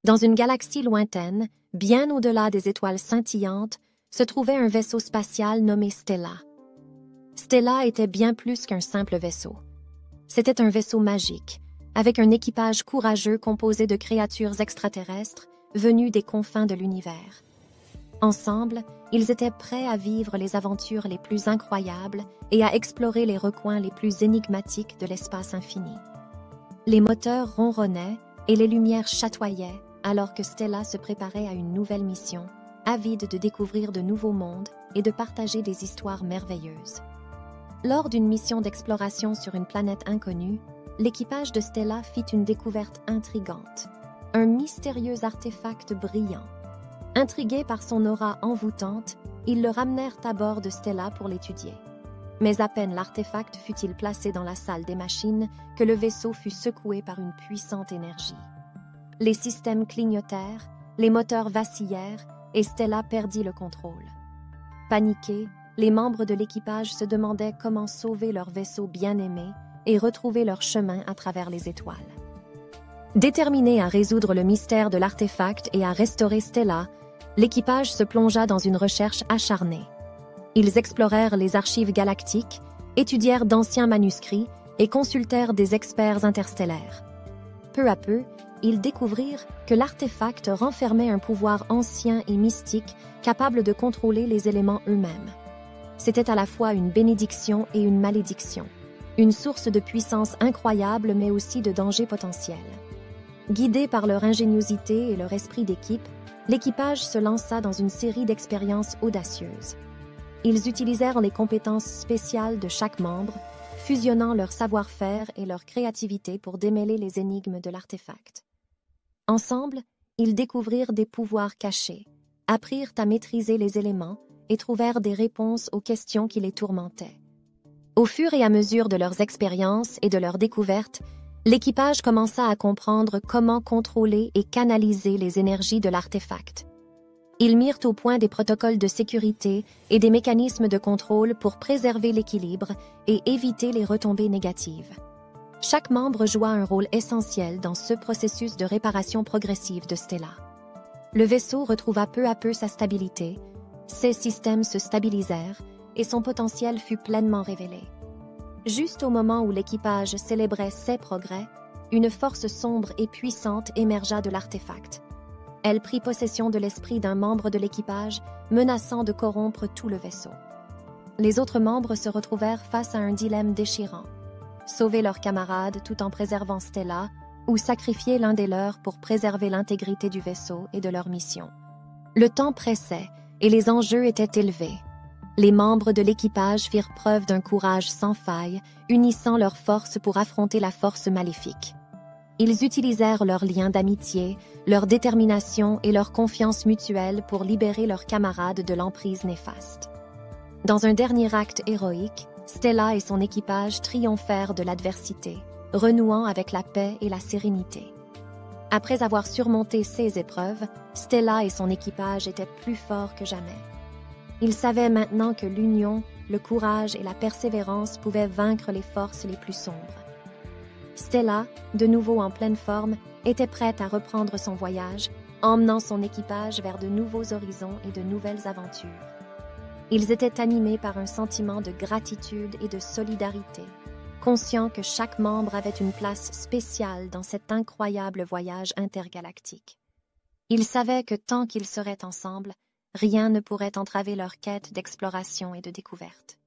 Dans une galaxie lointaine, bien au-delà des étoiles scintillantes, se trouvait un vaisseau spatial nommé Stella. Stella était bien plus qu'un simple vaisseau. C'était un vaisseau magique, avec un équipage courageux composé de créatures extraterrestres venues des confins de l'univers. Ensemble, ils étaient prêts à vivre les aventures les plus incroyables et à explorer les recoins les plus énigmatiques de l'espace infini. Les moteurs ronronnaient et les lumières chatoyaient alors que Stella se préparait à une nouvelle mission, avide de découvrir de nouveaux mondes et de partager des histoires merveilleuses. Lors d'une mission d'exploration sur une planète inconnue, l'équipage de Stella fit une découverte intrigante, un mystérieux artefact brillant. Intrigués par son aura envoûtante, ils le ramenèrent à bord de Stella pour l'étudier. Mais à peine l'artefact fut-il placé dans la salle des machines que le vaisseau fut secoué par une puissante énergie. Les systèmes clignotèrent, les moteurs vacillèrent et Stella perdit le contrôle. Paniqués, les membres de l'équipage se demandaient comment sauver leur vaisseau bien-aimé et retrouver leur chemin à travers les étoiles. Déterminés à résoudre le mystère de l'artefact et à restaurer Stella, l'équipage se plongea dans une recherche acharnée. Ils explorèrent les archives galactiques, étudièrent d'anciens manuscrits et consultèrent des experts interstellaires. Peu à peu, ils découvrirent que l'artefact renfermait un pouvoir ancien et mystique capable de contrôler les éléments eux-mêmes. C'était à la fois une bénédiction et une malédiction, une source de puissance incroyable mais aussi de danger potentiel. Guidés par leur ingéniosité et leur esprit d'équipe, l'équipage se lança dans une série d'expériences audacieuses. Ils utilisèrent les compétences spéciales de chaque membre, fusionnant leur savoir-faire et leur créativité pour démêler les énigmes de l'artefact. Ensemble, ils découvrirent des pouvoirs cachés, apprirent à maîtriser les éléments et trouvèrent des réponses aux questions qui les tourmentaient. Au fur et à mesure de leurs expériences et de leurs découvertes, l'équipage commença à comprendre comment contrôler et canaliser les énergies de l'artefact. Ils mirent au point des protocoles de sécurité et des mécanismes de contrôle pour préserver l'équilibre et éviter les retombées négatives. Chaque membre joua un rôle essentiel dans ce processus de réparation progressive de Stella. Le vaisseau retrouva peu à peu sa stabilité, ses systèmes se stabilisèrent et son potentiel fut pleinement révélé. Juste au moment où l'équipage célébrait ses progrès, une force sombre et puissante émergea de l'artefact. Elle prit possession de l'esprit d'un membre de l'équipage, menaçant de corrompre tout le vaisseau. Les autres membres se retrouvèrent face à un dilemme déchirant. Sauver leurs camarades tout en préservant Stella ou sacrifier l'un des leurs pour préserver l'intégrité du vaisseau et de leur mission. Le temps pressait et les enjeux étaient élevés. Les membres de l'équipage firent preuve d'un courage sans faille, unissant leurs forces pour affronter la force maléfique. Ils utilisèrent leurs liens d'amitié, leur détermination et leur confiance mutuelle pour libérer leurs camarades de l'emprise néfaste. Dans un dernier acte héroïque, Stella et son équipage triomphèrent de l'adversité, renouant avec la paix et la sérénité. Après avoir surmonté ces épreuves, Stella et son équipage étaient plus forts que jamais. Ils savaient maintenant que l'union, le courage et la persévérance pouvaient vaincre les forces les plus sombres. Stella, de nouveau en pleine forme, était prête à reprendre son voyage, emmenant son équipage vers de nouveaux horizons et de nouvelles aventures. Ils étaient animés par un sentiment de gratitude et de solidarité, conscients que chaque membre avait une place spéciale dans cet incroyable voyage intergalactique. Ils savaient que tant qu'ils seraient ensemble, rien ne pourrait entraver leur quête d'exploration et de découverte.